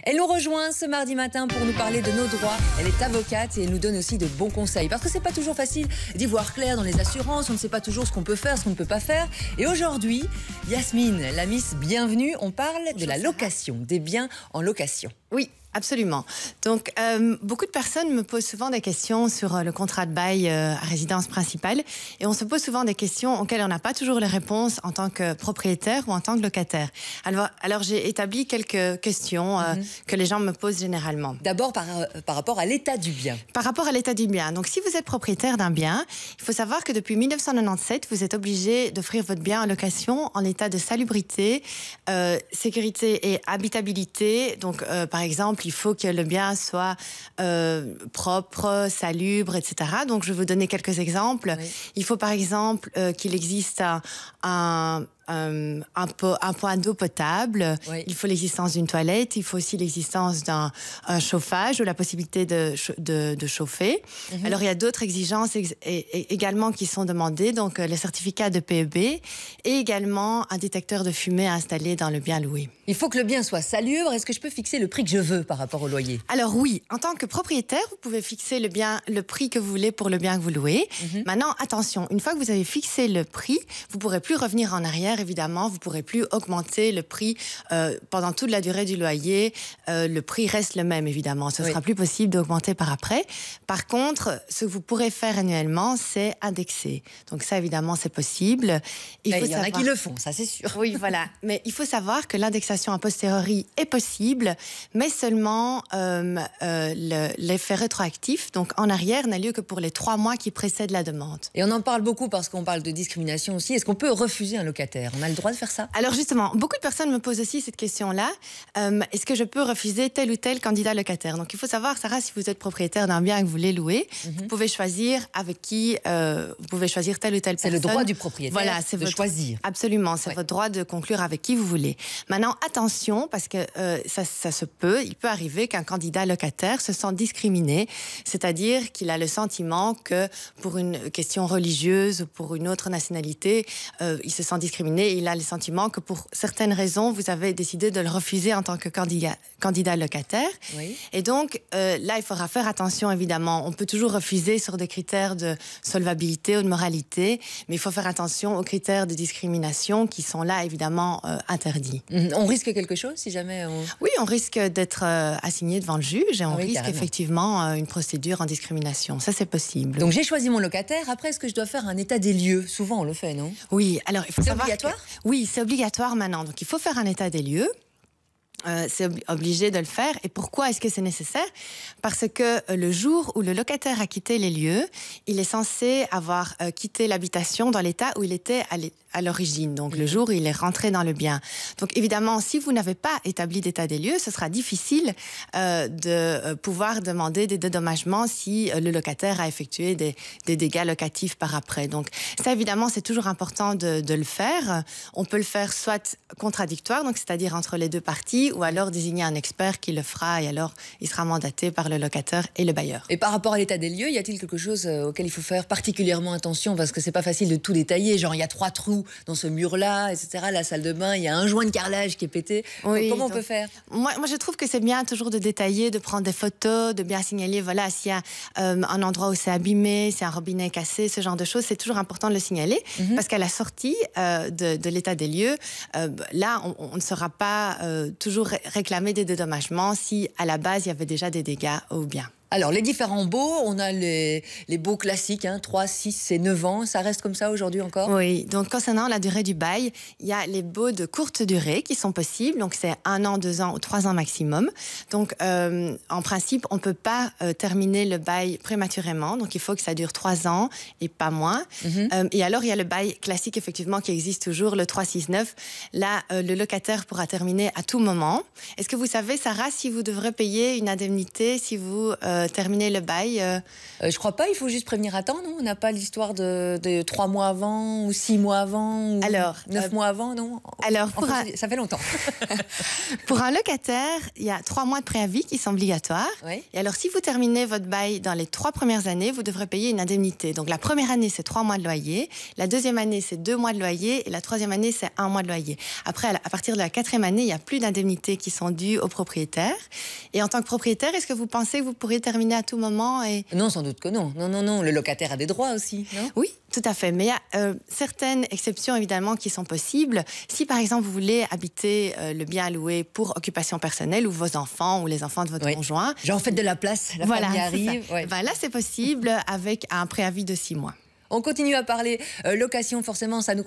Elle nous rejoint ce mardi matin pour nous parler de nos droits. Elle est avocate et elle nous donne aussi de bons conseils. Parce que c'est pas toujours facile d'y voir clair dans les assurances. On ne sait pas toujours ce qu'on peut faire, ce qu'on ne peut pas faire. Et aujourd'hui, Yasmine, la Miss Bienvenue, on parle de la location, des biens en location. Oui, absolument. Donc, beaucoup de personnes me posent souvent des questions sur le contrat de bail à résidence principale. Et on se pose souvent des questions auxquelles on n'a pas toujours les réponses en tant que propriétaire ou en tant que locataire. Alors j'ai établi quelques questions que les gens me posent généralement. D'abord, par rapport à l'état du bien. Par rapport à l'état du bien. Donc, si vous êtes propriétaire d'un bien, il faut savoir que depuis 1997, vous êtes obligé d'offrir votre bien en location en état de salubrité, sécurité et habitabilité. Donc, par exemple, il faut que le bien soit propre, salubre, etc. Donc, je vais vous donner quelques exemples. Oui. Il faut, par exemple, qu'il existe un point d'eau potable. Oui. Il faut l'existence d'une toilette. Il faut aussi l'existence d'un chauffage ou la possibilité de chauffer. Alors, il y a d'autres exigences également qui sont demandées. Donc, le certificat de PEB et également un détecteur de fumée installé dans le bien loué. Il faut que le bien soit salubre. Est-ce que je peux fixer le prix que je veux par rapport au loyer? Alors oui, en tant que propriétaire, vous pouvez fixer le prix que vous voulez pour le bien que vous louez. Maintenant, attention, une fois que vous avez fixé le prix, vous ne pourrez plus revenir en arrière. Évidemment, vous ne pourrez plus augmenter le prix pendant toute la durée du loyer. Le prix reste le même, évidemment. Ce ne sera plus possible d'augmenter par après. Par contre, ce que vous pourrez faire annuellement, c'est indexer. Donc ça, évidemment, c'est possible. Il y en a qui le font, ça c'est sûr. Oui, voilà. Mais il faut savoir que l'indexation a posteriori est possible, mais seulement l'effet rétroactif, donc en arrière, n'a lieu que pour les 3 mois qui précèdent la demande. Et on en parle beaucoup parce qu'on parle de discrimination aussi. Est-ce qu'on peut refuser un locataire? On a le droit de faire ça? Alors justement, beaucoup de personnes me posent aussi cette question-là. Est-ce que je peux refuser tel ou tel candidat locataire? Donc il faut savoir, Sarah, si vous êtes propriétaire d'un bien et que vous voulez louer, vous pouvez choisir avec qui, vous pouvez choisir telle ou telle personne. C'est le droit du propriétaire, voilà, de choisir. Absolument, c'est votre droit de conclure avec qui vous voulez. Maintenant, attention, parce que il peut arriver qu'un candidat locataire se sent discriminé, c'est-à-dire qu'il a le sentiment que pour une question religieuse ou pour une autre nationalité, il se sent discriminé. Il a le sentiment que pour certaines raisons, vous avez décidé de le refuser en tant que candidat locataire. Oui. Et donc, là, il faudra faire attention, évidemment. On peut toujours refuser sur des critères de solvabilité ou de moralité, mais il faut faire attention aux critères de discrimination qui sont là, évidemment, interdits. On risque quelque chose si jamais on... Oui, on risque d'être assigné devant le juge et on risque effectivement une procédure en discrimination. Ça, c'est possible. Donc, j'ai choisi mon locataire. Après, est-ce que je dois faire un état des lieux? Souvent, on le fait, non? Oui, alors il faut savoir... C'est obligatoire? Oui, c'est obligatoire maintenant. Donc, il faut faire un état des lieux. C'est obligé de le faire. Et pourquoi est-ce que c'est nécessaire? Parce que le jour où le locataire a quitté les lieux, il est censé avoir quitté l'habitation dans l'état où il était à l'origine. Donc, le jour où il est rentré dans le bien. Donc, évidemment, si vous n'avez pas établi d'état des lieux, ce sera difficile de pouvoir demander des dédommagements si le locataire a effectué des dégâts locatifs par après. Donc, ça, évidemment, c'est toujours important de le faire. On peut le faire soit contradictoire, donc c'est-à-dire entre les deux parties, ou alors désigner un expert qui le fera et alors il sera mandaté par le locataire et le bailleur. Et par rapport à l'état des lieux, y a-t-il quelque chose auquel il faut faire particulièrement attention? Parce que c'est pas facile de tout détailler. Genre, il y a 3 trous dans ce mur-là, etc. La salle de bain, il y a un joint de carrelage qui est pété. Oui, comment on peut faire? Moi, je trouve que c'est bien toujours de détailler, de prendre des photos, de bien signaler, voilà, s'il y a un endroit où c'est abîmé, s'il y a un robinet cassé, ce genre de choses, c'est toujours important de le signaler. Parce qu'à la sortie de l'état des lieux, là, on ne sera pas toujours réclamer des dédommagements si à la base il y avait déjà des dégâts au bien. Alors, les différents baux, on a les baux classiques, 3, 6 et 9 ans. Ça reste comme ça aujourd'hui encore? Oui, donc concernant la durée du bail, il y a les baux de courte durée qui sont possibles. Donc, c'est 1 an, 2 ans ou 3 ans maximum. Donc, en principe, on ne peut pas terminer le bail prématurément. Donc, il faut que ça dure 3 ans et pas moins. Et alors, il y a le bail classique, effectivement, qui existe toujours, le 369. Là, le locataire pourra terminer à tout moment. Est-ce que vous savez, Sarah, si vous devrez payer une indemnité si vous terminer le bail Je crois pas, il faut juste prévenir à temps, non? On n'a pas l'histoire de 3 mois avant, ou 6 mois avant, ou 9 mois avant, non? Alors, ça fait longtemps. Pour un locataire, il y a 3 mois de préavis qui sont obligatoires. Oui. Et alors, si vous terminez votre bail dans les 3 premières années, vous devrez payer une indemnité. Donc, la première année, c'est 3 mois de loyer. La deuxième année, c'est 2 mois de loyer. Et la troisième année, c'est 1 mois de loyer. Après, à partir de la 4e année, il n'y a plus d'indemnités qui sont dues au propriétaire. Et en tant que propriétaire, est-ce que vous pensez que vous pourrez terminer à tout moment Non, sans doute que non. Non. Le locataire a des droits aussi, non? Oui, tout à fait. Mais il y a certaines exceptions, évidemment, qui sont possibles. Si, par exemple, vous voulez habiter le bien loué pour occupation personnelle ou vos enfants ou les enfants de votre conjoint. Genre, faites de la place, la famille arrive. Ouais. Ben là, c'est possible avec un préavis de 6 mois. On continue à parler location, forcément, ça nous